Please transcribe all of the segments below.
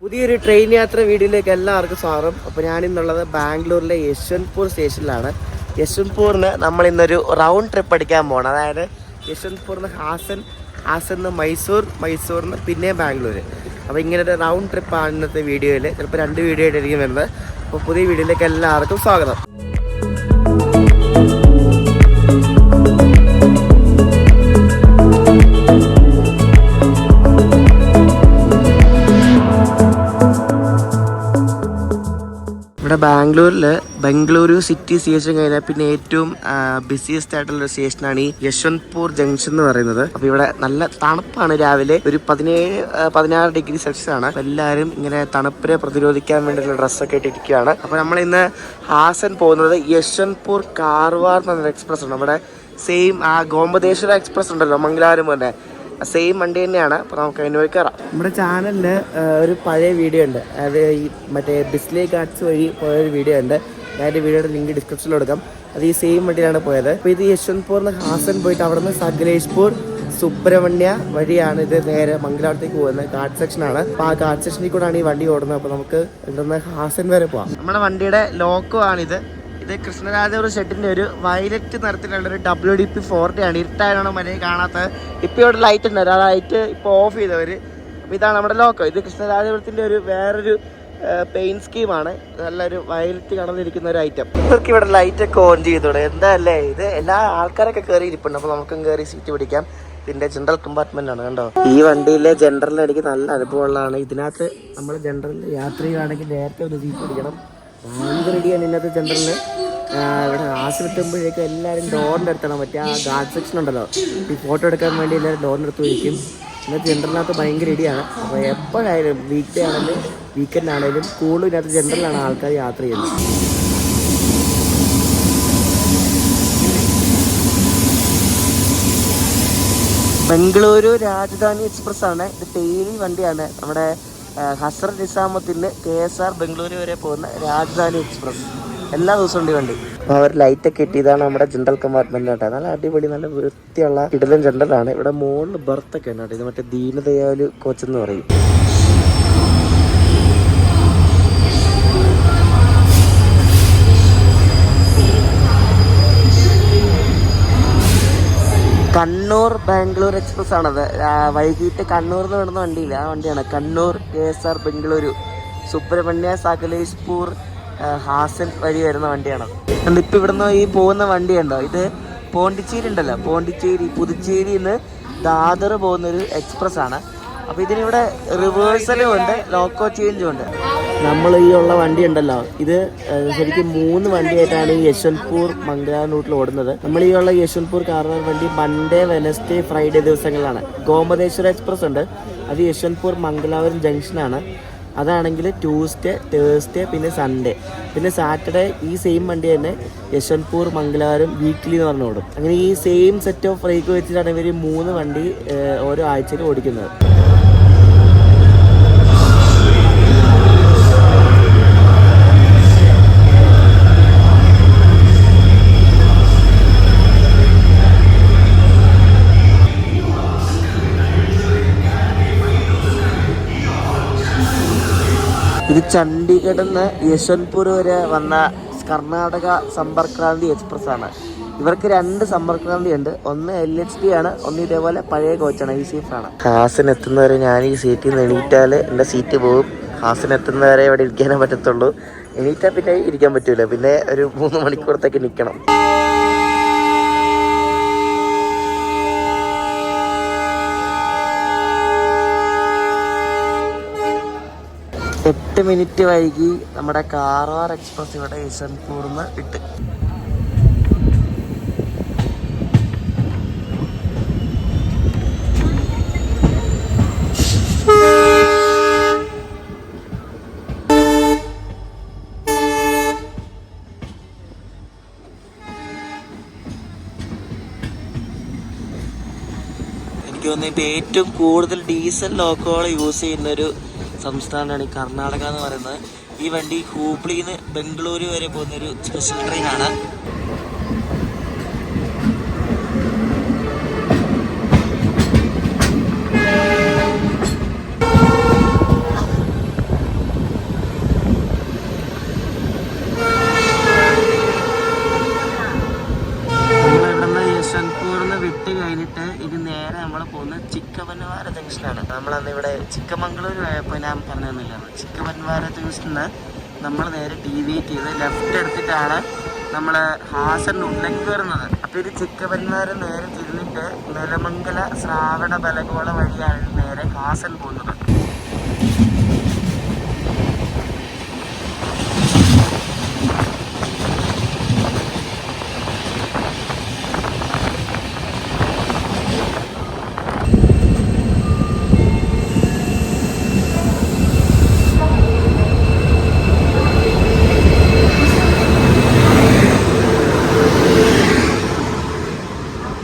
പുതിയൊരു ട്രെയിൻ യാത്ര വീഡിയോയിലേക്ക് എല്ലാവർക്കും സ്വാഗതം. അപ്പോൾ ഞാനിന്നുള്ളത് ബാംഗ്ലൂരിലെ യശ്വന്ത്പൂർ സ്റ്റേഷനിലാണ്. യശ്വന്ത്പൂരിന് നമ്മളിന്നൊരു റൗണ്ട് ട്രിപ്പ് അടിക്കാൻ പോകണം. അതായത് യശ്വന്ത്പൂരിന് ഹാസൻ മൈസൂറിന് പിന്നെ ബാംഗ്ലൂർ. അപ്പോൾ ഇങ്ങനൊരു റൗണ്ട് ട്രിപ്പാണ് ഇന്നത്തെ വീഡിയോയിൽ. ചിലപ്പോൾ 2 വീഡിയോ ആയിട്ടായിരിക്കും വരുന്നത്. അപ്പോൾ പുതിയ വീഡിയോയിലേക്ക് എല്ലാവർക്കും സ്വാഗതം. ഇവിടെ ബംഗളൂരു സിറ്റി സ്റ്റേഷൻ കഴിഞ്ഞാൽ പിന്നെ ഏറ്റവും ബിസിയസ്റ്റ് ആയിട്ടുള്ള സ്റ്റേഷനാണ് ഈ യശ്വന്ത്പൂർ ജംഗ്ഷൻ എന്ന് പറയുന്നത്. അപ്പോൾ ഇവിടെ നല്ല തണുപ്പാണ്. രാവിലെ ഒരു 17-16 ഡിഗ്രി സെൽഷ്യസ് ആണ്. എല്ലാവരും ഇങ്ങനെ തണുപ്പിനെ പ്രതിരോധിക്കാൻ വേണ്ടിയുള്ള ഡ്രസ്സൊക്കെ ഇട്ടിരിക്കുകയാണ്. അപ്പോൾ നമ്മൾ ഇന്ന് ഹാസൻ പോകുന്നത് യശ്വന്ത്പൂർ കാർവാർ എന്നൊരു എക്സ്പ്രസ് ഉണ്ട്. നമ്മുടെ സെയിം ആ ഗോമതേശ്വര എക്സ്പ്രസ് ഉണ്ടല്ലോ, മംഗലാപുരം പോലെ സെയിം വണ്ടി തന്നെയാണ്. അപ്പോൾ നമുക്ക് അതിന് പോയി കയറാം. നമ്മുടെ ചാനലിൽ ഒരു പഴയ വീഡിയോ ഉണ്ട്. അത് ഈ മറ്റേ ബിസ്ലേ ഗാർഡ്സ് വഴി പോയൊരു വീഡിയോ ഉണ്ട്. ഞാൻ വീഡിയോയുടെ ലിങ്ക് ഡിസ്ക്രിപ്ഷനിൽ കൊടുക്കാം. അത് ഈ സെയിം വണ്ടിയിലാണ് പോയത്. അപ്പോൾ ഇത് യശ്വന്ത്പൂറിന് ഹാസൻ പോയിട്ട് അവിടെ നിന്ന് സകലേഷ്പൂർ സുബ്രഹ്മണ്യ വഴിയാണ് ഇത് നേരെ മംഗലാപുരത്തേക്ക് പോകുന്നത്. ഗാർഡ് സെക്ഷനാണ്. അപ്പോൾ ആ ഗാർഡ് സെക്ഷനിൽ കൂടെയാണ് ഈ വണ്ടി ഓടുന്നത്. അപ്പോൾ നമുക്ക് ഇവിടുന്ന് ഹാസൻ വരെ പോവാം. നമ്മുടെ വണ്ടിയുടെ ലോക്കുമാണിത്. ഇത് കൃഷ്ണരാജപുരം ഷെഡിൻ്റെ ഒരു വയലറ്റ് നിറത്തിലുള്ളൊരു WD-40 ആണ്. ഇരുട്ടായതാണ് മര്യാദ കാണാത്തത്. ഇപ്പോൾ ഇവിടെ ലൈറ്റ് ഉണ്ട്. ആ ലൈറ്റ് ഇപ്പോൾ ഓഫ് ചെയ്തവർ. അപ്പോൾ ഇതാണ് നമ്മുടെ ലോക്കോ. ഇത് കൃഷ്ണരാജപുരത്തിൻ്റെ ഒരു വേറൊരു പെയിൻറ്റ് സ്കീമാണ്. നല്ലൊരു വയലറ്റ് കടന്നിരിക്കുന്ന ഒരു ഐറ്റം. ഇവർക്ക് ഇവിടെ ലൈറ്റൊക്കെ ഓൺ ചെയ്തോടെ. എന്താ അല്ലേ ഇത്, എല്ലാ ആൾക്കാരൊക്കെ കയറി ഇരിപ്പുണ്ട്. അപ്പോൾ നമുക്കും കയറി സീറ്റ് പിടിക്കാം. ഇതിൻ്റെ ജനറൽ കമ്പാർട്ട്മെൻ്റ് ആണ്. കണ്ടോ, ഈ വണ്ടിയിലെ ജനറലിൽ എനിക്ക് നല്ല അനുഭവമുള്ളതാണ്. ഇതിനകത്ത് നമ്മൾ ജനറലിൽ യാത്ര ചെയ്യുകയാണെങ്കിൽ നേരത്തെ ഒരു സീറ്റ് പിടിക്കണം. ഭയങ്കര റെഡിയാണ് ഇന്നത്തെ ജനറലിന്. ഇവിടെ ആശുപത്രിയുമ്പോഴേക്കും എല്ലാവരും ഡോറിൻ്റെ അടുത്താണ്. മറ്റേ ആ ഗാർഡ് സെക്ഷൻ ഉണ്ടല്ലോ, ഈ ഫോട്ടോ എടുക്കാൻ വേണ്ടി എല്ലാവരും ഡോറിൻ്റെ അടുത്ത് വയ്ക്കും. ഇന്നത്തെ ജനറലിനകത്ത് ഭയങ്കര റെഡിയാണ്. അപ്പോൾ എപ്പോഴായാലും വീക്ക് ഡേ ആണെങ്കിലും വീക്കെൻഡ് ആണെങ്കിലും കൂടുതലും ഇതിനകത്ത് ജനറലിലാണ് ആൾക്കാർ യാത്ര ചെയ്യുന്നത്. ബംഗളൂരു രാജധാനി എക്സ്പ്രസ് ആണ്. ഇത് ഡെയിലി വണ്ടിയാണ്. നമ്മുടെ ഹസ്രത്ത് നിസാമുദ്ദീന് KSR ബംഗളൂരു വരെ പോകുന്ന രാജധാനി എക്സ്പ്രസ് എല്ലാ ദിവസവും ഉണ്ട് വണ്ടി. അപ്പോൾ അവർ ലൈറ്റൊക്കെ ഇട്ടിയതാണ് നമ്മുടെ ജനറൽ കമ്പാർട്ട്മെന്റ് കേട്ടോ. നല്ല അടിപൊളി നല്ല വൃത്തിയുള്ള കിടിലൻ ജനറലാണ്. ഇവിടെ മുകളിൽ ബർത്തൊക്കെ ഉണ്ട് കേട്ടോ. ഇത് മറ്റേ ദീനദയാലു കോച്ച് എന്ന് പറയും. കണ്ണൂർ ബാംഗ്ലൂർ എക്സ്പ്രസ് ആണത്. വൈകിട്ട് കണ്ണൂരിൽ നിന്ന് വിടുന്ന വണ്ടിയില്ല, ആ വണ്ടിയാണ്. കണ്ണൂർ KSR ബംഗളൂരു സുബ്രഹ്മണ്യ സകലേഷ്പൂർ ഹാസൻ വഴി വരുന്ന വണ്ടിയാണ്. ഇപ്പം ഇവിടുന്ന് ഈ പോകുന്ന വണ്ടിയുണ്ടോ, ഇത് പോണ്ടിച്ചേരി ഉണ്ടല്ലോ, പുതുച്ചേരിയിൽ നിന്ന് ദാദർ പോകുന്നൊരു എക്സ്പ്രസ് ആണ്. അപ്പോൾ ഇതിനിവിടെ റിവേഴ്സലും ഉണ്ട്, ലോക്കോ ചേഞ്ചും ഉണ്ട്. നമ്മൾ ഈ ഉള്ള വണ്ടി ഉണ്ടല്ലോ, ഇത് ശരിക്കും 3 വണ്ടിയായിട്ടാണ് ഈ യശ്വന്ത്പൂർ മംഗലാപുരം റൂട്ടിൽ ഓടുന്നത്. നമ്മൾ ഈ ഉള്ള യശ്വന്ത്പൂർ കാർവാർ വണ്ടി മൺഡേ, വെനസ്ഡേ, ഫ്രൈഡേ ദിവസങ്ങളിലാണ്. ഗോമതേശ്വര എക്സ്പ്രസ് ഉണ്ട്, അത് യശ്വന്ത്പൂർ മംഗലാപുരം ജംഗ്ഷനാണ്. അതാണെങ്കിൽ ട്യൂസ്ഡേ, തേഴ്സ്ഡേ, പിന്നെ സൺഡേ, പിന്നെ സാറ്റർഡേ ഈ സെയിം വണ്ടി തന്നെ യശ്വന്ത്പൂർ മംഗലാപുരം വീക്ക്ലി എന്ന് പറഞ്ഞു ഓടും. അങ്ങനെ ഈ സെയിം സെറ്റ് ഓഫ് ഫ്രൈക്ക് വെച്ചിട്ടാണ് ഇവർ 3 വണ്ടി ഓരോ ആഴ്ചയിൽ ഓടിക്കുന്നത്. ഇത് ചണ്ഡീഗഡിൽ നിന്ന് യശ്വന്ത്പൂർ വരെ വന്ന കർണാടക സമ്പർക്ക് ക്രാന്തി എക്സ്പ്രസ് ആണ്. ഇവർക്ക് 2 സമ്പർക്ക് ക്രാന്തി ഉണ്ട്. ഒന്ന് LHD ആണ്, ഒന്ന് ഇതേപോലെ പഴയ കോച്ചാണ്, ഈ സീറ്റാണ്. ഹാസൻ എത്തുന്നവരെ ഞാൻ ഈ സീറ്റിൽ നിന്ന് എണീറ്റാൽ എൻ്റെ സീറ്റ് പോകും. ഹാസൻ എത്തുന്നവരെ ഇവിടെ ഇരിക്കാനേ പറ്റത്തുള്ളൂ. എണീറ്റാൽ പിന്നെ ഇരിക്കാൻ പറ്റൂല, പിന്നെ ഒരു 3 മണിക്കൂറത്തേക്ക് നിൽക്കണം. എട്ട് മിനിറ്റ് വൈകി നമ്മുടെ കാർവാർ എക്സ്പ്രസ് ഇവിടെ യശ്വന്ത്പൂരിൽ നിന്ന് വിട്ട്. എനിക്ക് തോന്നുന്നു ഇപ്പോൾ ഏറ്റവും കൂടുതൽ ഡീസൽ ലോക്കോകൾ യൂസ് ചെയ്യുന്നൊരു സംസ്ഥാനമാണ് ഈ കർണാടക എന്ന് പറയുന്നത്. ഈ വണ്ടി ഹൂബ്ലിയിൽ നിന്ന് ബംഗളൂരു വരെ പോകുന്നൊരു സ്പെഷ്യൽ ട്രെയിനാണ്. ചിക്കമംഗളൂർ പോയപ്പോൾ ഞാൻ പറഞ്ഞു തന്നില്ല, ചിക്കവൻവാര ജംഗ്ഷനിൽ നമ്മൾ നേരെ ഡീവിയേറ്റ് ചെയ്ത് ലെഫ്റ്റ് എടുത്തിട്ടാണ് നമ്മൾ ഹാസൻ ഉള്ളിലേക്ക് കയറുന്നത്. അപ്പോൾ ഇത് ചിക്കവൻവാര നേരെ തിരിഞ്ഞിട്ട് നെലമംഗല ശ്രാവണ ബലഗോള വഴിയാണ് നേരെ ഹാസൻ പോകുന്നത്.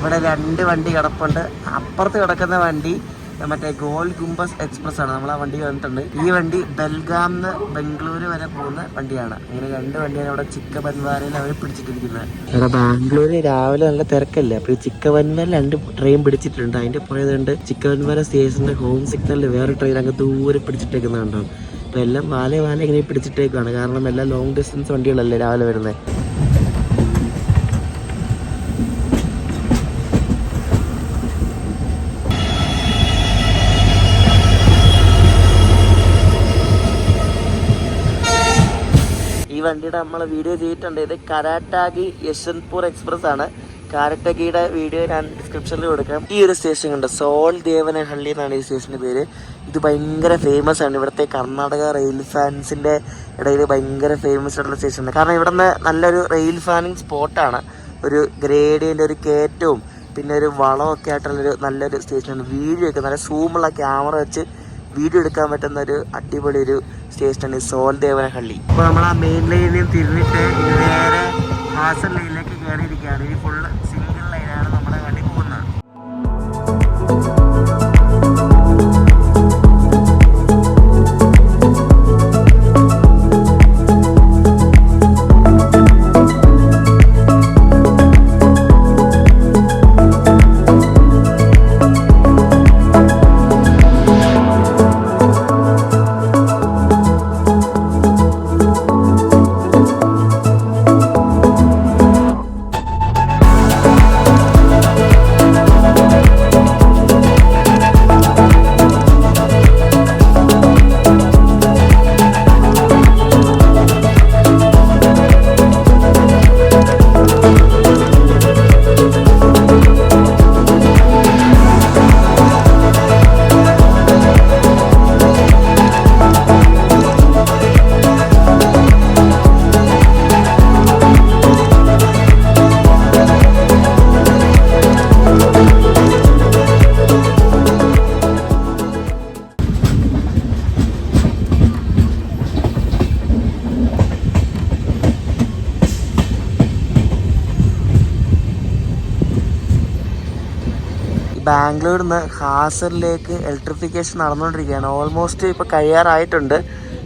ഇവിടെ 2 വണ്ടി കിടപ്പുണ്ട്. അപ്പുറത്ത് കിടക്കുന്ന വണ്ടി മറ്റേ ഗോൾ ഗുംബസ് എക്സ്പ്രസ് ആണ്. നമ്മൾ ആ വണ്ടി കണ്ടിട്ടുണ്ട്. ഈ വണ്ടി ബെൽഗാംന്ന് ബംഗളൂരു വരെ പോകുന്ന വണ്ടിയാണ്. അങ്ങനെ 2 വണ്ടിയാണ് ഇവിടെ ചിക്കബൻവാരയിൽ അവർ പിടിച്ചിട്ടിരിക്കുന്നത്. ഇവിടെ ബാംഗ്ലൂര് രാവിലെ നല്ല തിരക്കല്ലേ, അപ്പോൾ ഈ ചിക്കബൻവാരയിൽ 2 ട്രെയിൻ പിടിച്ചിട്ടുണ്ട്. അതിന്റെ പുറകെ ചിക്കബൻവാര സ്റ്റേഷന്റെ ഹോം സിഗ്നലിൽ വേറെ ട്രെയിൻ അങ്ങ് ദൂരെ പിടിച്ചിട്ടേക്കുന്നുണ്ടോ. അപ്പോൾ എല്ലാം വാല ഇങ്ങനെ പിടിച്ചിട്ടേക്കാണ്. കാരണം എല്ലാം ലോങ് ഡിസ്റ്റൻസ് വണ്ടികളല്ലേ രാവിലെ വരുന്നത്. ഈ വണ്ടിയുടെ നമ്മൾ വീഡിയോ ചെയ്തിട്ടുണ്ട്. ഇത് കരാട്ടാഗി യശ്വന്ത്പൂർ എക്സ്പ്രസ് ആണ്. കാരട്ടഗിയുടെ വീഡിയോ ഞാൻ ഡിസ്ക്രിപ്ഷനിൽ കൊടുക്കാം. ഈ ഒരു സ്റ്റേഷൻ ഉണ്ട്, സോൾ ദേവനഹള്ളി എന്നാണ് ഈ സ്റ്റേഷൻ്റെ പേര്. ഇത് ഭയങ്കര ഫേമസ് ആണ്. ഇവിടുത്തെ കർണാടക റെയിൽ ഫാൻസിൻ്റെ ഇടയിൽ ഭയങ്കര ഫേമസ് ആയിട്ടുള്ള സ്റ്റേഷനാണ്. കാരണം ഇവിടെ നിന്ന് നല്ലൊരു റെയിൽ ഫാനിങ് സ്പോട്ടാണ്. ഒരു ഗ്രേഡിയൻ്റെ ഒരു കയറ്റവും പിന്നെ ഒരു വളമൊക്കെ ആയിട്ടുള്ളൊരു നല്ലൊരു സ്റ്റേഷനാണ്. വീഡിയോ ഒക്കെ നല്ല സൂമുള്ള ക്യാമറ വെച്ച് വീഡിയോ എടുക്കാൻ പറ്റുന്ന ഒരു അടിപൊളി ഒരു സ്റ്റേഷനാണ് സോൾ ദേവനഹള്ളി. അപ്പോൾ നമ്മൾ ആ മെയിൻ ലൈനിൽ തിരിഞ്ഞിട്ട് ഇത് നേരെ ഹാസൻ ലൈനിലേക്ക് കയറിയിരിക്കുകയാണ്. ഈ ഫുള്ള് സിംഗിൾ ലൈനാണ് നമ്മുടെ വണ്ടി പോകുന്നത്. ബാംഗ്ലൂരിൽ നിന്ന് ഹാസനിലേക്ക് ഇലക്ട്രിഫിക്കേഷൻ നടന്നുകൊണ്ടിരിക്കുകയാണ്. ഓൾമോസ്റ്റ് ഇപ്പോൾ കഴിയാറായിട്ടുണ്ട്.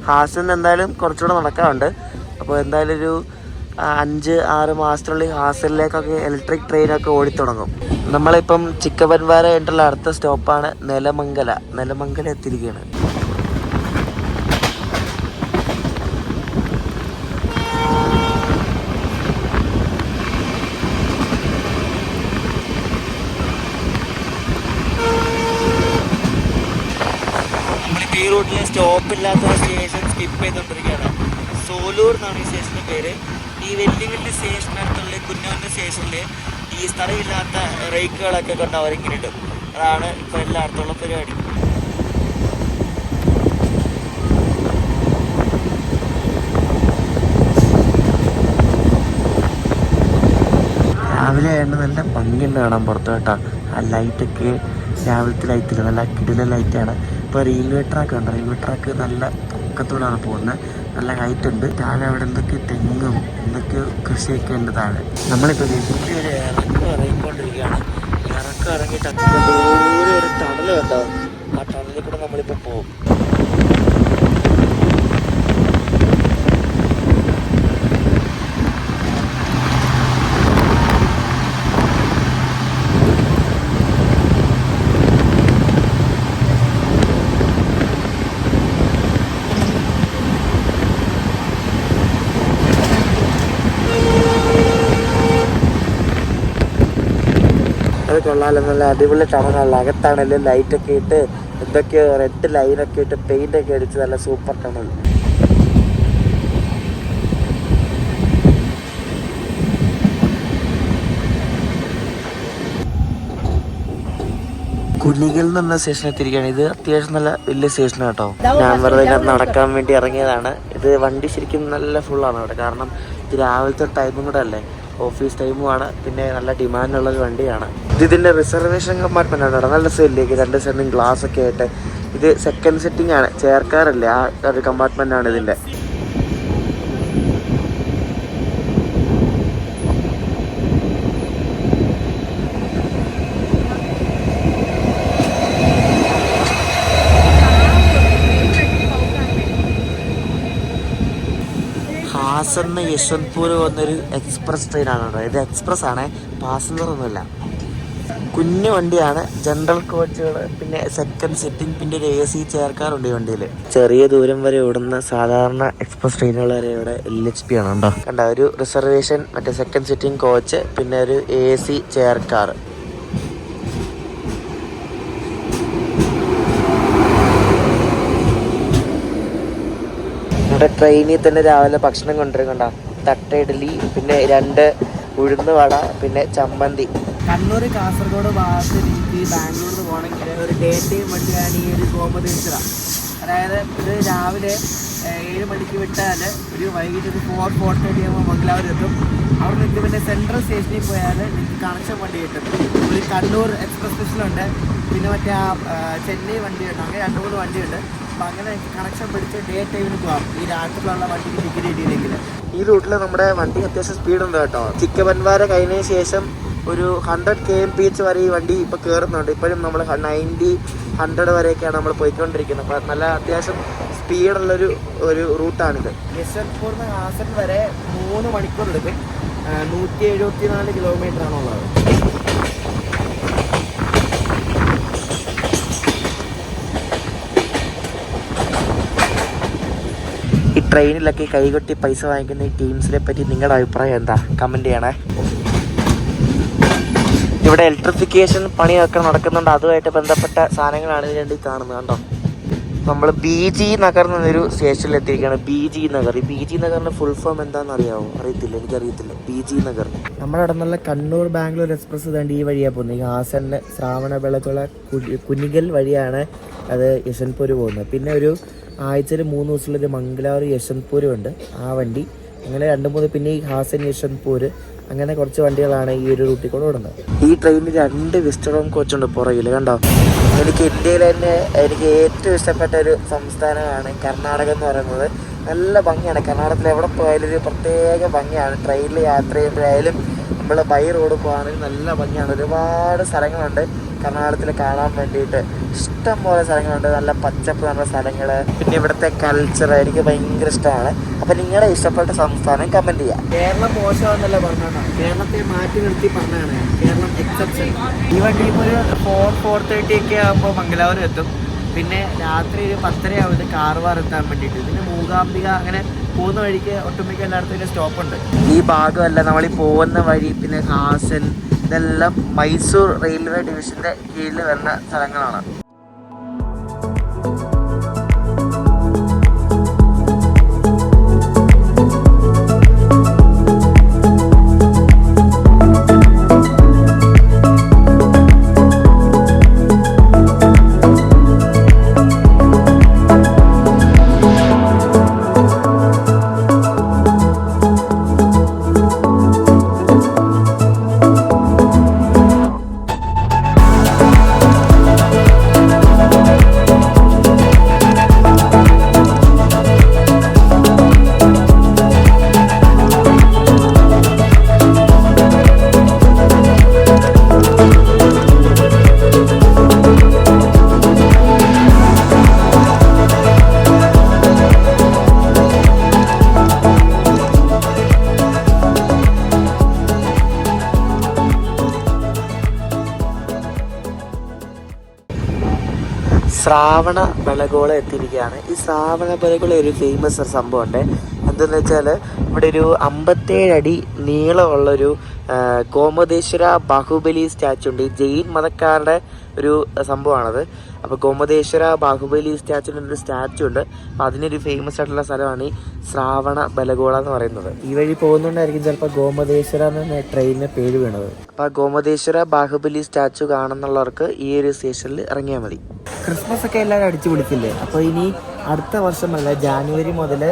ഹാസനിൽ എന്തായാലും കുറച്ചുകൂടെ നടക്കാറുണ്ട്. അപ്പോൾ എന്തായാലും ഒരു 5-6 മാസത്തിനുള്ളിൽ ഹാസനിലേക്കൊക്കെ ഇലക്ട്രിക് ട്രെയിനൊക്കെ ഓടിത്തുടങ്ങും. നമ്മളിപ്പം ചിക്കബൻവാര കഴിഞ്ഞിട്ടുള്ള അടുത്ത സ്റ്റോപ്പാണ് നെലമംഗല എത്തിയിരിക്കുകയാണ്. ഈ റൂട്ടിൽ സ്റ്റോപ്പില്ലാത്ത സ്റ്റേഷൻ സ്കിപ്പ് ചെയ്തുകൊണ്ടിരിക്കുകയാണ്. സോലൂർ എന്നാണ് ഈ സ്റ്റേഷൻ്റെ പേര്. ഈ വലിയ സ്റ്റേഷനടുത്തുള്ള കുഞ്ഞോൻ്റെ സ്റ്റേഷനിൽ ഈ സ്ഥലമില്ലാത്ത റേക്കുകളൊക്കെ കൊണ്ട് അവരിങ്ങനെ ഇടും. അതാണ് ഇപ്പോൾ എല്ലായിടത്തുള്ള പരിപാടി. രാവിലെ ആയതുകൊണ്ട് നല്ല ഭംഗിയുണ്ട് കാണാൻ പുറത്ത് കേട്ടോ. ആ ലൈറ്റൊക്കെ രാവിലത്തെ ലൈറ്റില്ല, നല്ല കിടിലൻ ലൈറ്റാണ്. ഇപ്പോൾ റെയിൽവേ ട്രാക്ക് ഉണ്ട്. റെയിൽവേ ട്രാക്ക് നല്ല പൊക്കത്തോടാണ് പോകുന്നത്. നല്ല ഹൈറ്റ് ഉണ്ട്. താഴെ അവിടെ എന്തൊക്കെ തെങ്ങും എന്തൊക്കെയോ കൃഷിയൊക്കെ ഉണ്ട് താഴെ. നമ്മളിപ്പോൾ വലിയ ഒരു ഇറക്കം ഇറങ്ങിക്കൊണ്ടിരിക്കുകയാണ്. ഇറക്കം ഇറങ്ങിയിട്ട് അത്ര ദൂരെ ഒരു ടണൽ കേട്ടോ. ആ ടണലിൽ കൂടെ നമ്മളിപ്പോൾ പോകും. അത് കൊള്ളാലോ, നല്ല അടിപൊളി ടണലല്ല. അകത്താണല്ലോ ലൈറ്റൊക്കെ ഇട്ട് ഇതൊക്കെ റെഡ് ലൈനൊക്കെ ഇട്ട് പെയിന്റ് ഒക്കെ അടിച്ച് നല്ല സൂപ്പർ ടണൽ. കുനികൽ എന്ന് പറഞ്ഞ സ്റ്റേഷൻ എത്തിയിരിക്കുകയാണ്. ഇത് അത്യാവശ്യം നല്ല വലിയ സ്റ്റേഷനാണ് കേട്ടോ. ഞാൻ വെറുതെ നടക്കാൻ വേണ്ടി ഇറങ്ങിയതാണ്. ഇത് വണ്ടി ശരിക്കും നല്ല ഫുള്ളാണ് അവിടെ. കാരണം ഇത് രാവിലത്തെ ടൈമും കൂടെ അല്ലേ, ഓഫീസ് ടൈമുമാണ്. പിന്നെ നല്ല ഡിമാൻഡുള്ളൊരു വണ്ടിയാണ്. ഇതിൻ്റെ റിസർവേഷൻ കമ്പാർട്ട്മെൻ്റ് ആണ് കേട്ടോ. നല്ല സെല്ലേക്ക് 2 സൈഡിലും ഗ്ലാസ് ഒക്കെ ആയിട്ട്. ഇത് സെക്കൻഡ് സെറ്റിംഗ് ആണ്, ചെയർക്കാറല്ലേ, ആ ഒരു കമ്പാർട്ട്മെൻ്റ് ആണ് ഇതിൻ്റെ. ഹാസന്ന് യശ്വന്ത്പൂർ പോകുന്നൊരു എക്സ്പ്രസ് ട്രെയിനാണ് കേട്ടോ. ഇത് എക്സ്പ്രസ് ആണ്, പാസഞ്ചർ ഒന്നുമില്ല. കുഞ്ഞു വണ്ടിയാണ്, ജനറൽ കോച്ചുകൾ, പിന്നെ സെക്കൻഡ് സിറ്റിംഗ്, പിന്നെ ഒരു AC ചെയർക്കാറുണ്ട് ഈ വണ്ടിയിൽ. ചെറിയ ദൂരം വരെ ഓടുന്ന സാധാരണ എക്സ്പ്രസ് ട്രെയിനുകൾ വരെ ഇവിടെ LHP ആണ് കേട്ടോ. കണ്ട, ഒരു റിസർവേഷൻ, മറ്റേ സെക്കൻഡ് സിറ്റിംഗ് കോച്ച്, പിന്നെ ഒരു AC ചെയർക്കാർ. നമ്മുടെ ട്രെയിനിൽ തന്നെ രാവിലെ ഭക്ഷണം കൊണ്ടുവരും. കണ്ട, തട്ട ഇഡ്ഡലി, പിന്നെ 2 ഉഴുന്ന് വട, പിന്നെ ചമ്മന്തി. കണ്ണൂർ കാസർഗോഡ് ഭാഗത്ത് എനിക്ക് ബാംഗ്ലൂരിൽ പോകണമെങ്കിൽ ഒരു ഡേ ടൈം വണ്ടിയാണ് ഈ ഒരു ഗോമതി മിശ്ര. അതായത് ഇത് രാവിലെ 7 മണിക്ക് വിട്ടാൽ ഒരു വൈകിട്ട് ഒരു 4:30 ആകുമ്പോൾ മംഗലാപുരം എത്തും. അവിടെ നിന്ന് പിന്നെ സെൻട്രൽ സ്റ്റേഷനിൽ പോയാൽ നിങ്ങൾക്ക് കണക്ഷൻ വണ്ടി കിട്ടും. ഒരു കണ്ണൂർ എക്സ്പ്രസ് സ്പെഷ്യലുണ്ട്, പിന്നെ മറ്റേ ചെന്നൈ വണ്ടിയുണ്ട്. അങ്ങനെ 2-3 വണ്ടിയുണ്ട്. അപ്പം അങ്ങനെ കണക്ഷൻ പിടിച്ച് ഡേ ടൈമിന് പോകാം ഈ രാത്രിയിലുള്ള വണ്ടിക്ക് ടിക്കറ്റ് കിട്ടിയില്ലെങ്കിൽ. ഈ റൂട്ടിൽ നമ്മുടെ വണ്ടി അത്യാവശ്യം സ്പീഡുണ്ട് കേട്ടോ. ചിക്കബൻവാര കഴിഞ്ഞതിന് ശേഷം ഒരു 100 kmph വരെ ഈ വണ്ടി ഇപ്പോൾ കയറുന്നുണ്ട്. ഇപ്പോഴും നമ്മൾ 90-100 വരെയൊക്കെയാണ് നമ്മൾ പോയിക്കൊണ്ടിരിക്കുന്നത്. അപ്പോൾ നല്ല അത്യാവശ്യം സ്പീഡുള്ളൊരു റൂട്ടാണിത്. യശ്വന്ത്പൂർന്ന് ഹാസൻ വരെ 3 മണിക്കൂർ എടുക്കും. 174 കിലോമീറ്ററാണുള്ളത്. ഈ ട്രെയിനിലൊക്കെ കൈകൊട്ടി പൈസ വാങ്ങിക്കുന്ന ഈ ടീംസിനെ പറ്റി നിങ്ങളുടെ അഭിപ്രായം എന്താ? കമൻറ്റ് ചെയ്യണേ. ഇവിടെ ഇലക്ട്രിഫിക്കേഷൻ പണിയൊക്കെ നടക്കുന്നുണ്ട്. അതുമായിട്ട് ബന്ധപ്പെട്ട സാധനങ്ങളാണ് ഇതിൽ കാണുന്നത് കണ്ടോ. നമ്മൾ BG നഗർ എന്നൊരു സ്റ്റേഷനിൽ എത്തിയിരിക്കുകയാണ്. BG നഗർ. ഈ BG നഗറിൻ്റെ ഫുൾ ഫോം എന്താണെന്ന് അറിയാമോ? അറിയത്തില്ല, എനിക്കറിയത്തില്ല. BG നഗർ. നമ്മുടെ അവിടെ നിന്നുള്ള കണ്ണൂർ ബാംഗ്ലൂർ എക്സ്പ്രസ് ഇതാണ്ട് ഈ വഴിയാണ് പോകുന്നത്. ഈ ഹാസന് ശ്രാവണബെളകുള കുനിഗൽ വഴിയാണ് അത് യശ്വന്ത്പൂർ പോകുന്നത്. പിന്നെ ഒരു ആഴ്ചയിൽ 3 ദിവസമുള്ളൊരു മംഗലാപുരം യശ്വന്ത്പൂരും ഉണ്ട്, ആ വണ്ടി. അങ്ങനെ 2-3 പിന്നെ ഈ ഹാസൻ യശ്വന്ത്പൂർ, അങ്ങനെ കുറച്ച് വണ്ടികളാണ് ഈ ഒരു റൂട്ടിൽ കൂടെ ഓടുന്നത്. ഈ ട്രെയിനിൽ 2 വിസ്റ്ററോം കോച്ചുണ്ട് പുറകിൽ കണ്ടോ. എനിക്ക് ഇന്ത്യയിൽ തന്നെ എനിക്ക് ഏറ്റവും ഇഷ്ടപ്പെട്ട ഒരു സംസ്ഥാനമാണ് കർണാടക എന്ന് പറയുന്നത്. നല്ല ഭംഗിയാണ്. കർണാടകത്തിൽ എവിടെ പോയാലും ഒരു പ്രത്യേക ഭംഗിയാണ്. ട്രെയിനിൽ യാത്ര ചെയ്യുമ്പോഴായാലും നമ്മൾ ബൈ റോഡ് പോകുകയാണെങ്കിൽ നല്ല ഭംഗിയാണ്. ഒരുപാട് സ്ഥലങ്ങളുണ്ട് കർണാടകത്തിൽ കാണാൻ വേണ്ടിയിട്ട്. ഇഷ്ടം പോലെ സ്ഥലങ്ങളുണ്ട്, നല്ല പച്ചപ്പ് നിറഞ്ഞ സ്ഥലങ്ങൾ. പിന്നെ ഇവിടുത്തെ കൾച്ചർ എനിക്ക് ഭയങ്കര ഇഷ്ടമാണ്. അപ്പം നിങ്ങളുടെ ഇഷ്ടപ്പെട്ട സംസ്ഥാനം കമൻറ്റ് ചെയ്യാം. കേരളം മോശമാണെന്നല്ല പറഞ്ഞാണ്, കേരളത്തെ മാറ്റി നിർത്തി പറഞ്ഞാണ് കേരളം എക്സെപ്ഷൻ. ഈ വണ്ടി ഇപ്പോൾ ഒരു 4:30 ഒക്കെ ആകുമ്പോൾ മംഗലാപുരം എത്തും. പിന്നെ രാത്രി ഒരു 10:30 ആവും കാർവാർ എത്താൻ വേണ്ടിയിട്ട്. പിന്നെ മൂകാംബിക അങ്ങനെ പോകുന്ന വഴിക്ക് ഒട്ടുമിക്ക എല്ലായിടത്തും ഇതിൻ്റെ സ്റ്റോപ്പുണ്ട്. ഈ ഭാഗമല്ല നമ്മളീ പോകുന്ന വഴി, പിന്നെ ഹാസൻ, ഇതെല്ലാം മൈസൂർ റെയിൽവേ ഡിവിഷൻ്റെ കീഴിൽ വരുന്ന സ്ഥലങ്ങളാണ്. ശ്രാവണ ബെളഗോള എത്തിയിരിക്കുകയാണ്. ഈ ശ്രാവണ ബെളഗോള ഒരു ഫേമസ് സംഭവമുണ്ട്. എന്തെന്ന് വെച്ചാൽ ഇവിടെ ഒരു 57 അടി നീളമുള്ളൊരു ഗോമതേശ്വര ബാഹുബലി സ്റ്റാച്ചു ഉണ്ട്. ഈ ജെയിൻ മതക്കാരുടെ ഒരു സംഭവമാണത്. അപ്പോൾ ഗോമതേശ്വര ബാഹുബലി സ്റ്റാച്ചുവിൻ്റെ ഒരു സ്റ്റാച്ചു ഉണ്ട്. അപ്പോൾ അതിനൊരു ഫേമസ് ആയിട്ടുള്ള സ്ഥലമാണ് ഈ ശ്രാവണ ബലഗോള എന്ന് പറയുന്നത്. ഈ വഴി പോകുന്നതുകൊണ്ടായിരിക്കും ചിലപ്പോൾ ഗോമതേശ്വര എന്ന ട്രെയിനിന് പേര് വീണത്. അപ്പോൾ ആ ഗോമതേശ്വര ബാഹുബലി സ്റ്റാച്ചു കാണുന്നുള്ളവർക്ക് ഈ ഒരു സ്റ്റേഷനിൽ ഇറങ്ങിയാൽ മതി. ക്രിസ്മസ് ഒക്കെ എല്ലാവരും അടിച്ചു പിടിക്കില്ലേ? അപ്പോൾ ഇനി അടുത്ത വർഷമല്ല, ജാനുവരി മുതൽ,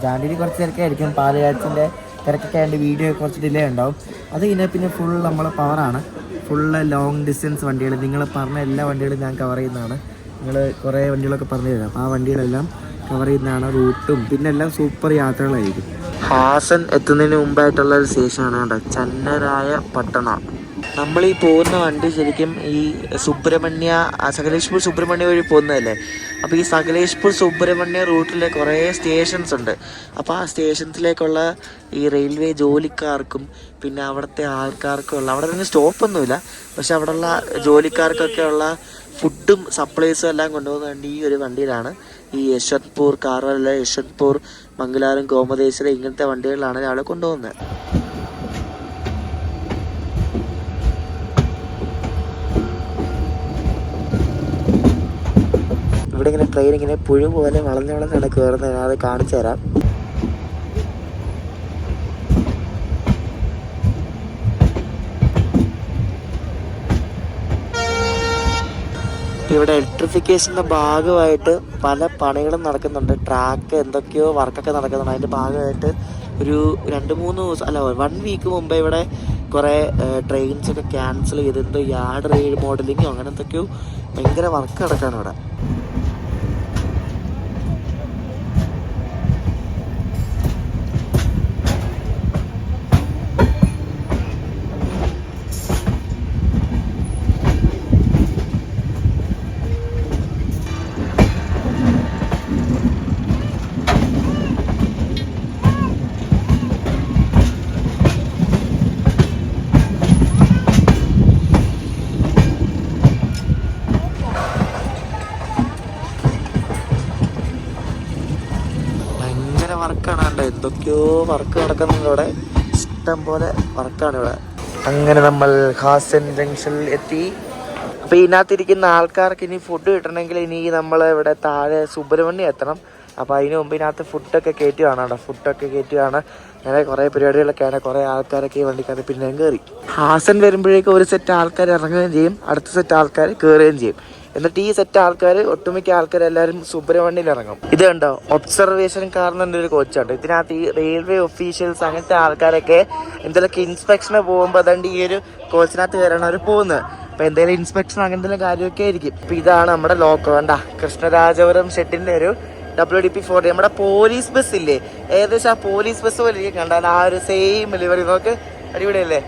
ജാനുവരി കുറച്ച് തിരക്കായിരിക്കും, പാലയാച്ചിൻ്റെ തിരക്കൊക്കെ ആയതുകൊണ്ട് വീഡിയോ കുറച്ച് ഡിലേ ഉണ്ടാവും. അത് കഴിഞ്ഞാൽ പിന്നെ ഫുൾ നമ്മൾ പവറാണ്, ഫുള്ള് ലോങ് ഡിസ്റ്റൻസ് വണ്ടികൾ. നിങ്ങൾ പറഞ്ഞ എല്ലാ വണ്ടികളും ഞാൻ കവർ ചെയ്യുന്നതാണ്. നിങ്ങൾ കുറേ വണ്ടികളൊക്കെ പറഞ്ഞു തരാം. അപ്പോൾ ആ വണ്ടികളെല്ലാം കവർ ചെയ്യുന്നതാണ്. റൂട്ടും പിന്നെ എല്ലാം സൂപ്പർ യാത്രകളായിരിക്കും. ഹാസൻ എത്തുന്നതിന് മുമ്പായിട്ടുള്ള ഒരു സ്റ്റേഷനാണ് കേട്ടോ, ചന്നരായ പട്ടണം. നമ്മളീ പോകുന്ന വണ്ടി ശരിക്കും ഈ സകലേഷ്പൂർ സുബ്രഹ്മണ്യ വഴി പോകുന്നതല്ലേ. അപ്പോൾ ഈ സകലേഷ്പൂർ സുബ്രഹ്മണ്യ റൂട്ടിൽ കുറേ സ്റ്റേഷൻസ് ഉണ്ട്. അപ്പോൾ ആ സ്റ്റേഷൻസിലേക്കുള്ള ഈ റെയിൽവേ ജോലിക്കാർക്കും പിന്നെ അവിടുത്തെ ആൾക്കാർക്കും ഉള്ള, അവിടെ നിന്ന് സ്റ്റോപ്പൊന്നുമില്ല, പക്ഷെ അവിടെയുള്ള ജോലിക്കാർക്കൊക്കെ ഉള്ള ഫുഡും സപ്ലൈസും എല്ലാം കൊണ്ടുപോകുന്ന വണ്ടി ഈ ഒരു വണ്ടിയിലാണ്. ഈ യശ്വന്ത്പൂർ, കാർവാല, യശ്വന്ത്പൂർ, മംഗലാരം, ഗോമതേശ്വര ഇങ്ങനത്തെ വണ്ടികളിലാണ് രാവിലെ കൊണ്ടുപോകുന്നത്. ഇവിടെ ഇങ്ങനെ ട്രെയിൻ ഇങ്ങനെ പുഴു പോലെ വളഞ്ഞാണ് കയറുന്നത്. അത് കാണിച്ചു തരാം. ഇവിടെ ഇലക്ട്രിഫിക്കേഷൻ്റെ ഭാഗമായിട്ട് പല പണികളും നടക്കുന്നുണ്ട്. ട്രാക്ക് എന്തൊക്കെയോ വർക്കൊക്കെ നടക്കുന്നുണ്ട്. അതിൻ്റെ ഭാഗമായിട്ട് ഒരു 2-3 ദിവസം അല്ല 1 വീക്ക് മുമ്പേ ഇവിടെ കുറേ ട്രെയിൻസൊക്കെ ക്യാൻസൽ ചെയ്ത് എന്തോ യാർഡ് റെയിൽ മോഡലിങ്ങോ അങ്ങനെ എന്തൊക്കെയോ ഭയങ്കര വർക്ക് നടക്കാണ് ഇവിടെ. വർക്കാണ് കണ്ടോ, എന്തൊക്കെയോ വർക്ക് നടക്കുന്നുണ്ട് ഇവിടെ, ഇഷ്ടം പോലെ വർക്കാണ് ഇവിടെ. അങ്ങനെ നമ്മൾ ഹാസൻ ജംഗ്ഷനിൽ എത്തി. അപ്പോൾ ഇതിനകത്തിരിക്കുന്ന ആൾക്കാർക്ക് ഇനി ഫുഡ് കിട്ടണമെങ്കിൽ ഇനി നമ്മൾ ഇവിടെ താഴെ സുബ്രഹ്മണ്യം എത്തണം. അപ്പോൾ അതിന് മുമ്പ് ഇതിനകത്ത് ഫുഡൊക്കെ കയറ്റുകയാണ് കേട്ടോ, ഫുഡൊക്കെ കയറ്റുകയാണ്. അങ്ങനെ കുറേ പരിപാടികളൊക്കെയാണ്. കുറേ ആൾക്കാരൊക്കെ ഈ വണ്ടിക്കകത്ത് പിന്നെയും കയറി. ഹാസൻ വരുമ്പോഴേക്കും ഒരു സെറ്റ് ആൾക്കാർ ഇറങ്ങുകയും ചെയ്യും, അടുത്ത സെറ്റ് ആൾക്കാർ കയറുകയും ചെയ്യും. എന്നിട്ട് ഈ സെറ്റ് ആൾക്കാർ, ഒട്ടുമിക്ക ആൾക്കാർ എല്ലാവരും സുബ്രഹ്മണ്യയിൽ ഇറങ്ങും. ഇത് കണ്ടോ, ഒബ്സർവേഷൻ കാറിൻ്റെ ഒരു കോച്ചാണ്. ഇതിനകത്ത് ഈ റെയിൽവേ ഒഫീഷ്യൽസ് അങ്ങനത്തെ ആൾക്കാരൊക്കെ എന്തെങ്കിലുമൊക്കെ ഇൻസ്പെക്ഷന് പോകുമ്പോൾ അതുകൊണ്ട് ഈ ഒരു കോച്ചിനകത്ത് കയറാണ് അവർ പോകുന്നത്. അപ്പോൾ എന്തെങ്കിലും ഇൻസ്പെക്ഷൻ അങ്ങനത്തെ കാര്യമൊക്കെ ആയിരിക്കും. അപ്പോൾ ഇതാണ് നമ്മുടെ ലോക്കോ. കണ്ട കൃഷ്ണരാജപുരം ഷെഡിൻ്റെ ഒരു WDP-40 നമ്മുടെ പോലീസ് ബസ് ഇല്ലേ, ഏകദേശം ആ പോലീസ് ബസ് പോലെ ഇരിക്കും. കണ്ടാൽ ആ ഒരു സെയിം ലിവറി നോക്ക്, അടിപൊളിയല്ലേ.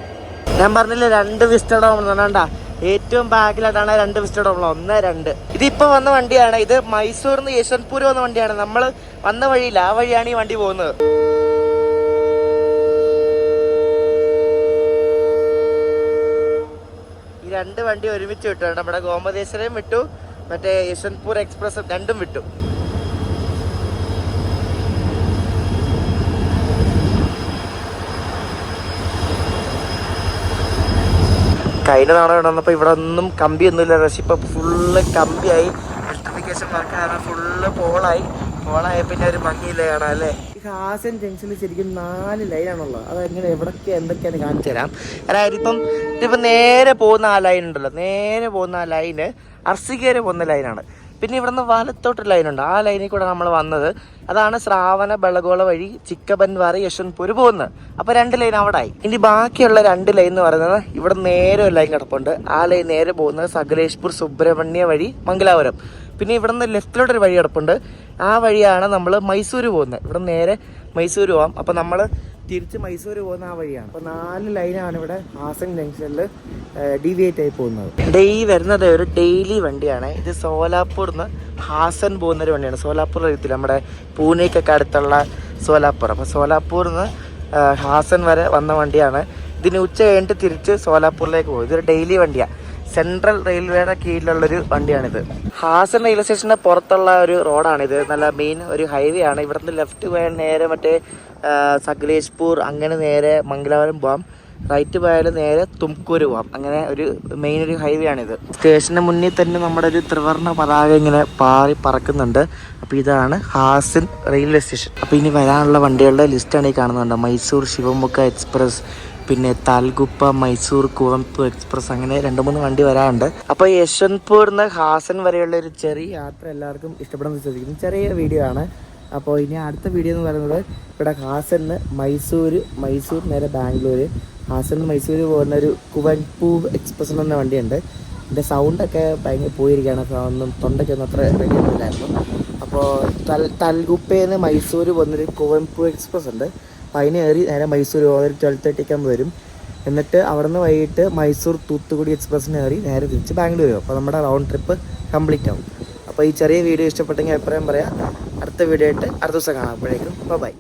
ഞാൻ പറഞ്ഞില്ലേ 2 വിസ്റ്റഡ് ഓം കണ്ടാ, ഏറ്റവും ബാക്കിലായിട്ടാണ് 2 വിസ്റ്റഡ് ഓം, 1, 2. ഇതിപ്പോൾ വന്ന വണ്ടിയാണ്. ഇത് മൈസൂരിൽ നിന്ന് യശ്വന്ത്പൂർ വന്ന വണ്ടിയാണ്. നമ്മൾ വന്ന വഴിയില്ല, ആ വഴിയാണ് ഈ വണ്ടി പോകുന്നത്. ഈ 2 വണ്ടി ഒരുമിച്ച് വിട്ടു. നമ്മുടെ ഗോമതേശ്വരയും വിട്ടു, മറ്റേ യശ്വന്ത്പൂർ എക്സ്പ്രസ് രണ്ടും വിട്ടു. കഴിഞ്ഞ തവണ ഇവിടെ വന്നപ്പോൾ ഇവിടെ ഒന്നും കമ്പിയൊന്നുമില്ല. പക്ഷെ ഇപ്പോൾ ഫുള്ള് കമ്പിയായി. ഇലക്ട്രിഫിക്കേഷൻ വർക്ക് കാരണം ഫുള്ള് പോളായ പിന്നെ ഒരു ഭംഗിയില്ല കാണാം അല്ലേ. ഈ ഹാസൻ ജംഗ്ഷനിൽ ശരിക്കും 4 ലൈനാണുള്ളത്. അതെങ്ങനെ എവിടൊക്കെ എന്തൊക്കെയാണ് കാണിച്ചു തരാം. അതായത് ഇതിപ്പം നേരെ പോകുന്ന ആ ലൈൻ ഉണ്ടല്ലോ, നേരെ പോകുന്ന ആ ലൈന് അർസികേര് പോകുന്ന ലൈനാണ്. പിന്നെ ഇവിടുന്ന് വലത്തോട്ട് ലൈനുണ്ട്, ആ ലൈനിൽ കൂടെ നമ്മൾ വന്നത്. അതാണ് ശ്രാവണ ബലഗോള വഴി ചിക്കബൻവാർ യശ്വന്ത്പൂർ പോകുന്നത്. അപ്പോൾ 2 ലൈൻ അവിടെ ആയി. ഇനി ബാക്കിയുള്ള 2 ലൈൻ എന്ന് പറയുന്നത് ഇവിടെ നേരെ ഒരു ലൈൻ കിടപ്പുണ്ട്. ആ ലൈൻ നേരെ പോകുന്നത് സകലേഷ്പൂർ സുബ്രഹ്മണ്യ വഴി മംഗലാപുരം. പിന്നെ ഇവിടുന്ന് ലെഫ്റ്റിലോട്ടൊരു വഴി കിടപ്പുണ്ട്. ആ വഴിയാണ് നമ്മൾ മൈസൂർ പോകുന്നത്. ഇവിടെ നേരെ മൈസൂർ പോകാം. അപ്പോൾ നമ്മൾ തിരിച്ച് മൈസൂർ പോകുന്ന ആ വഴിയാണ്. അപ്പോൾ 4 ലൈനാണ് ഇവിടെ ഹാസൻ ജംഗ്ഷനിൽ ഡീവിയേറ്റ് ആയി പോകുന്നത്. ഈ വരുന്നത് ഒരു ഡെയിലി വണ്ടിയാണ്. ഇത് സോലാപ്പൂർ നിന്ന് ഹാസൻ പോകുന്നൊരു വണ്ടിയാണ്. സോലാപ്പൂർ അറിയത്തില്ല, നമ്മുടെ പൂനെക്കൊക്കെ അടുത്തുള്ള സോലാപ്പൂർ. അപ്പോൾ സോലാപ്പൂരിൽ നിന്ന് ഹാസൻ വരെ വന്ന വണ്ടിയാണ്. ഇതിന് ഉച്ച കഴിഞ്ഞിട്ട് തിരിച്ച് സോലാപ്പൂരിലേക്ക് പോകും. ഇതൊരു ഡെയിലി വണ്ടിയാണ്. സെൻട്രൽ റെയിൽവേയുടെ കീഴിലുള്ളൊരു വണ്ടിയാണിത്. ഹാസൻ റെയിൽവേ സ്റ്റേഷന്റെ പുറത്തുള്ള ഒരു റോഡാണിത്. നല്ല മെയിൻ ഒരു ഹൈവേ ആണ്. ഇവിടുന്ന് ലെഫ്റ്റ് പോയാൽ നേരെ മറ്റേ സകലേഷ്പൂർ, അങ്ങനെ നേരെ മംഗലാപുരം പോവാം. റൈറ്റ് പോയാൽ നേരെ തുംകൂര് പോവാം. അങ്ങനെ ഒരു മെയിൻ ഒരു ഹൈവേ ആണിത്. സ്റ്റേഷന് മുന്നിൽ തന്നെ നമ്മുടെ ഒരു ത്രിവർണ്ണ പതാക ഇങ്ങനെ പാറി പറക്കുന്നുണ്ട്. അപ്പോൾ ഇതാണ് ഹാസൻ റെയിൽവേ സ്റ്റേഷൻ. അപ്പോൾ ഇനി വരാനുള്ള വണ്ടികളുടെ ലിസ്റ്റാണ് ഈ കാണുന്നുണ്ട്. മൈസൂർ ശിവമുഖ എക്സ്പ്രസ്, പിന്നെ താൽഗുപ്പ മൈസൂർ കുവംപു എക്സ്പ്രസ്, അങ്ങനെ 2-3 വണ്ടി വരാറുണ്ട്. അപ്പോൾ യശ്വന്ത്പൂരിൽ ഹാസൻ വരെയുള്ള ഒരു ചെറിയ യാത്ര എല്ലാവർക്കും ഇഷ്ടപ്പെടുന്ന വിശ്വസിക്കുന്നു. ചെറിയ വീഡിയോ ആണ്. അപ്പോൾ ഇനി അടുത്ത വീഡിയോ എന്ന് പറയുന്നത് ഇവിടെ ഹാസനിന്ന് മൈസൂർ നേരെ ബാംഗ്ലൂർ, ഹാസനിന്ന് മൈസൂർ പോകുന്ന ഒരു കുവംപു എക്സ്പ്രസ് എന്ന വണ്ടിയുണ്ട്. എൻ്റെ സൗണ്ടൊക്കെ ഭയങ്കര പോയിരിക്കുകയാണ്. അപ്പോൾ ഒന്നും തൊണ്ടയ്ക്കൊന്നും അത്ര റെഡിയൊന്നുമില്ലായിരുന്നു. അപ്പോൾ താൽഗുപ്പയിൽ നിന്ന് മൈസൂർ പോകുന്നൊരു കുവംപു എക്സ്പ്രസ് ഉണ്ട്. അപ്പോൾ അതിന് കയറി നേരെ മൈസൂർ ഒരു 12:30 വരും. എന്നിട്ട് അവിടെ നിന്ന് വൈകിട്ട് മൈസൂർ തൂത്തുക്കുടി എക്സ്പ്രസ്സിന് കയറി നേരെ തിരിച്ച് ബാംഗ്ലൂർ വരും. അപ്പോൾ നമ്മുടെ റൗണ്ട് ട്രിപ്പ് കംപ്ലീറ്റ് ആവും. അപ്പോൾ ഈ ചെറിയ വീഡിയോ ഇഷ്ടപ്പെട്ടെങ്കിൽ അഭിപ്രായം പറയാം. അടുത്ത വീഡിയോ ആയിട്ട് അടുത്ത ദിവസം കാണാം. അപ്പോഴേക്കും ബൈ.